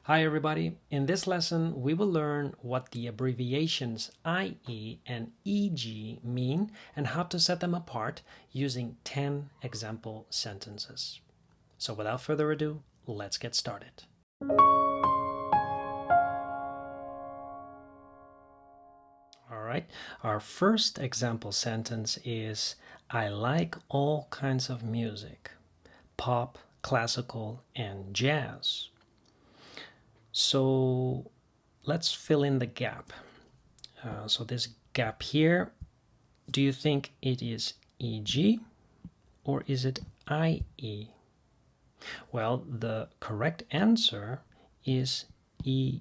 Hi everybody, in this lesson we will learn what the abbreviations IE and EG mean and how to set them apart using 10 example sentences. So without further ado, let's get started. Alright, our first example sentence is I like all kinds of music, pop, classical, and jazz. So let's fill in the gap. So this gap here, do you think it is EG or is it IE? Well, the correct answer is EG.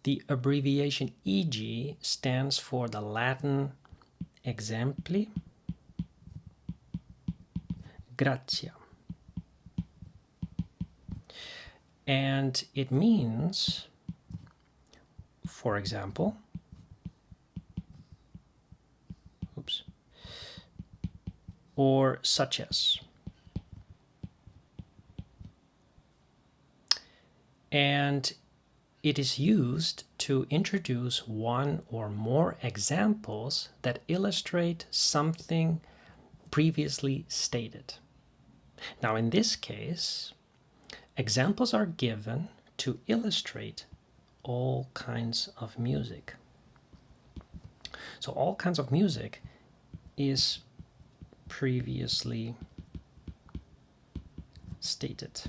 The abbreviation EG stands for the Latin exempli gratia. And it means, for example, or such as. And it is used to introduce one or more examples that illustrate something previously stated. Now, in this case, examples are given to illustrate all kinds of music. So all kinds of music is previously stated.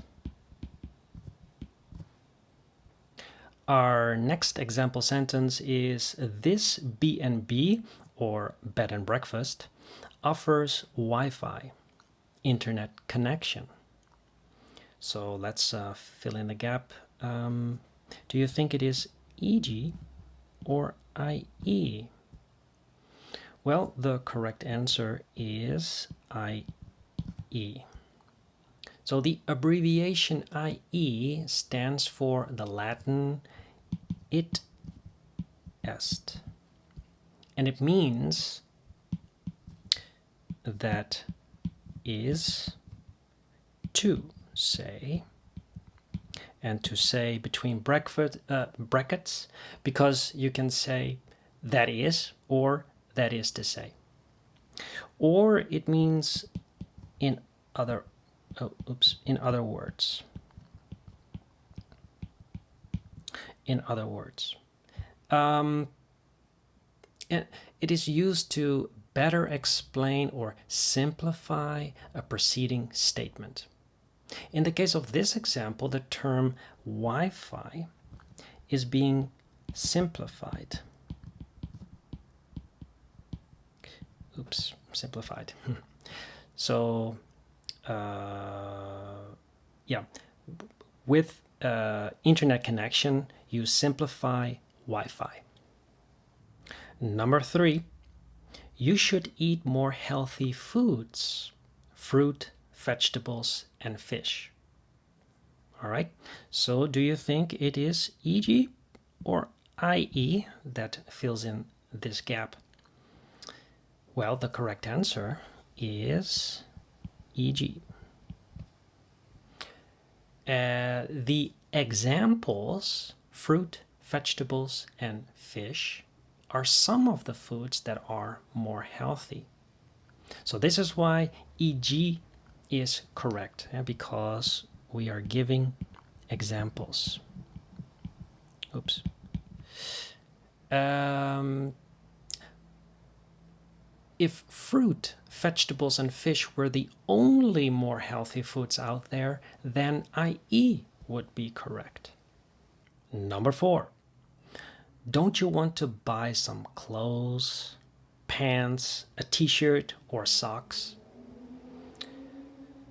Our next example sentence is this B&B, or bed and breakfast, offers Wi-Fi, internet connection. So let's fill in the gap. Do you think it is EG or IE? Well, the correct answer is IE. So the abbreviation IE stands for the Latin it est. And it means that is to say, and to say between brackets, because you can say that is or that is to say. Or it means in other words. In other words. And it is used to better explain or simplify a preceding statement. In the case of this example, the term Wi-Fi is being simplified. Simplified. So, yeah, with internet connection, you simplify Wi-Fi. Number 3, you should eat more healthy foods, fruit, vegetables, and fish. All right, so do you think it is EG or IE that fills in this gap? Well, the correct answer is EG. The examples, fruit, vegetables, and fish, are some of the foods that are more healthy. So this is why EG is correct, because we are giving examples. If fruit, vegetables, and fish were the only more healthy foods out there, then IE would be correct. Number 4, don't you want to buy some clothes, pants, a t-shirt, or socks?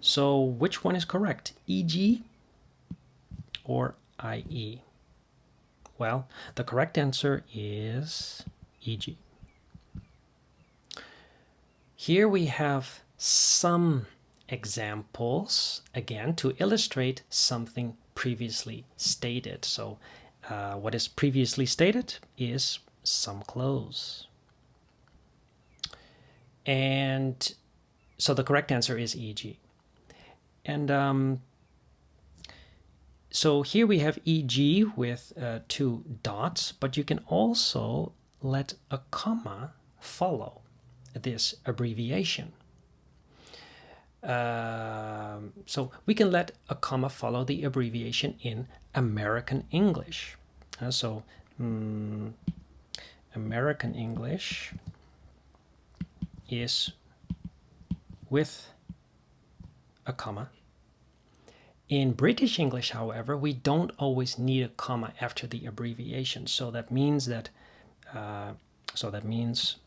So which one is correct, EG or IE? Well, the correct answer is EG. Here we have some examples, again, to illustrate something previously stated. So what is previously stated is some clothes. And so the correct answer is EG. And So here we have EG with 2 dots, but you can also let a comma follow this abbreviation. So we can let a comma follow the abbreviation in American English. American English is with a comma. In British English, however, we don't always need a comma after the abbreviation. So that means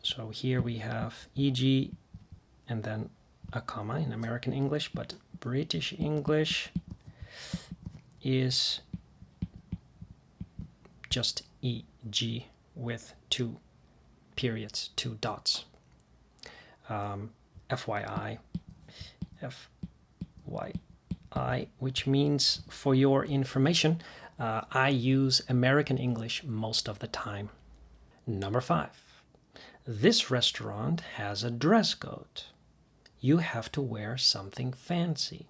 so here we have EG and then a comma in American English, but British English is just EG with 2 periods, 2 dots. FYI, which means for your information, I use American English most of the time. Number 5. This restaurant has a dress code. You have to wear something fancy.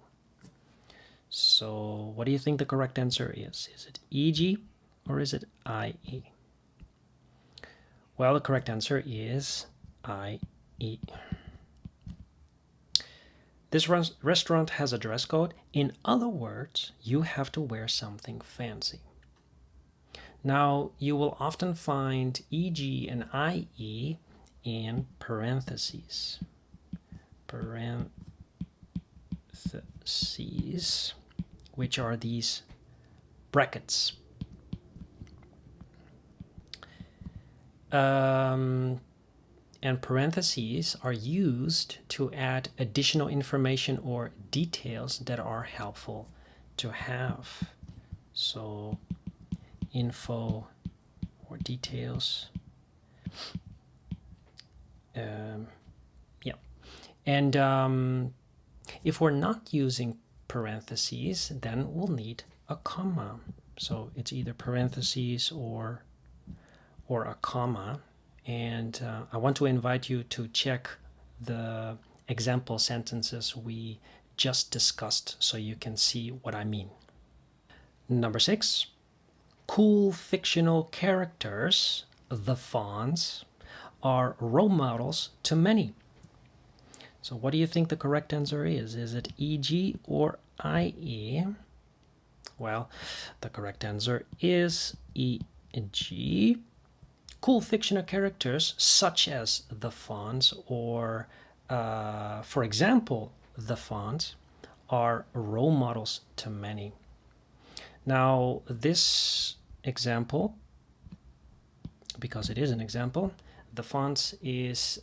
So what do you think the correct answer is? Is it EG or is it IE? Well, the correct answer is IE. This restaurant has a dress code. In other words, you have to wear something fancy. Now, you will often find EG and IE in parentheses. Parentheses, which are these brackets. And parentheses are used to add additional information or details that are helpful to have. So info or details. And if we're not using parentheses, then we'll need a comma. So it's either parentheses or a comma. And I want to invite you to check the example sentences we just discussed so you can see what I mean. Number 6, cool fictional characters, the Fonz, are role models to many. So what do you think the correct answer is? Is it EG or IE? Well, the correct answer is EG. Cool fictional characters such as the Fonz or, for example, the Fonz are role models to many. Now, this example, because it is an example, the Fonz is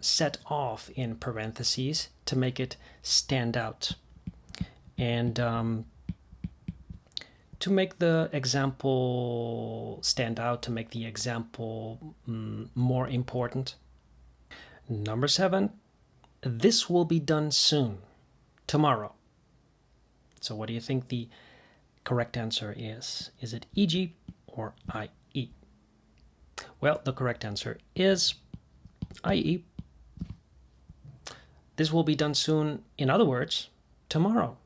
set off in parentheses to make it stand out. And to make the example stand out, to make the example more important. Number 7, this will be done soon, tomorrow. So what do you think the correct answer is? Is it EG or IE? Well, the correct answer is IE. This will be done soon, in other words, tomorrow.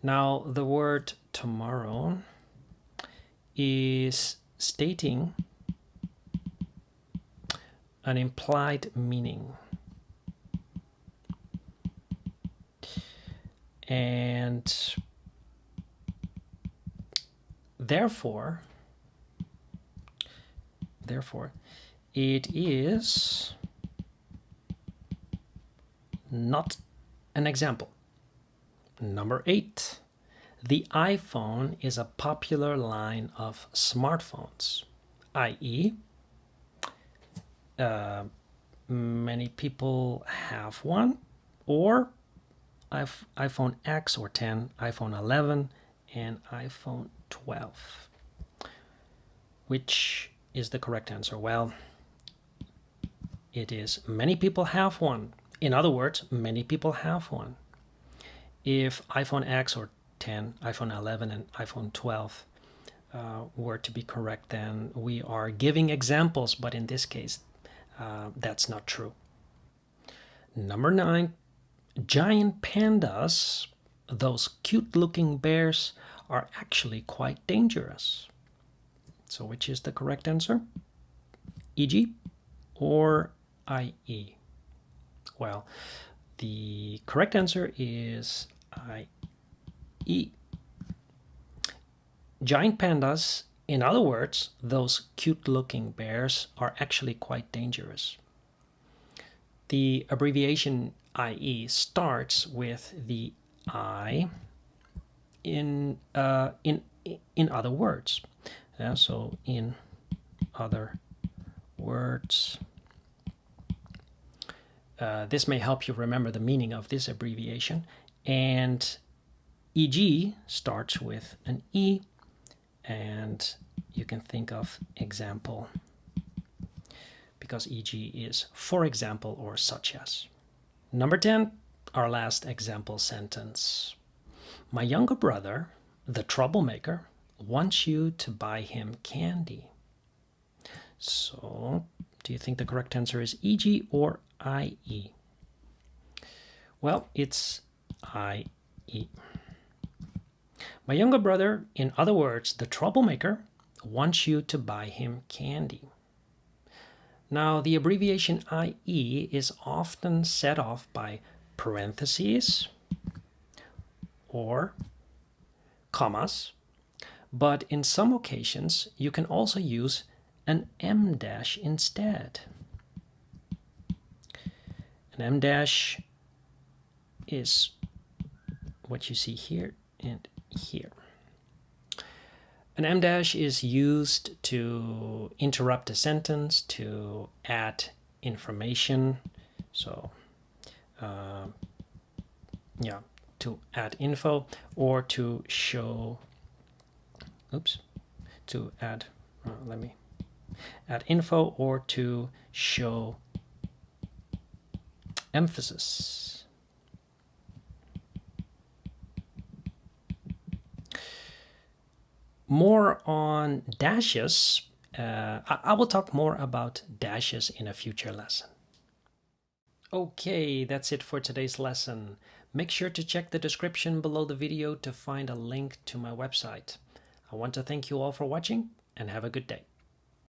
Now, the word tomorrow is stating an implied meaning. And therefore, it is not an example. Number 8, the iPhone is a popular line of smartphones, i.e., many people have one, or iPhone X or 10, iPhone 11, and iPhone 12. Which is the correct answer? Well, it is many people have one. In other words, many people have one. If iPhone X or 10, iPhone 11, and iPhone 12 were to be correct, then we are giving examples, but in this case, that's not true. Number 9, giant pandas, those cute-looking bears, are actually quite dangerous. So which is the correct answer? E.g. or I.e.? Well, the correct answer is I.e. Giant pandas, in other words, those cute-looking bears, are actually quite dangerous. The abbreviation IE starts with the I in other words. So in other words. This may help you remember the meaning of this abbreviation. And EG starts with an E, and you can think of example, because EG is for example or such as. Number 10, our last example sentence. My younger brother, the troublemaker, wants you to buy him candy. So, do you think the correct answer is EG or IE? Well, it's IE. My younger brother, in other words, the troublemaker, wants you to buy him candy. Now, the abbreviation IE is often set off by parentheses or commas, but in some occasions you can also use an M dash instead. An M dash is what you see here and here. An M dash is used to interrupt a sentence, to add information. So, to add info, or to show, to add, add info, or to show emphasis. More on dashes. I will talk more about dashes in a future lesson. Okay, that's it for today's lesson. Make sure to check the description below the video to find a link to my website. I want to thank you all for watching and have a good day.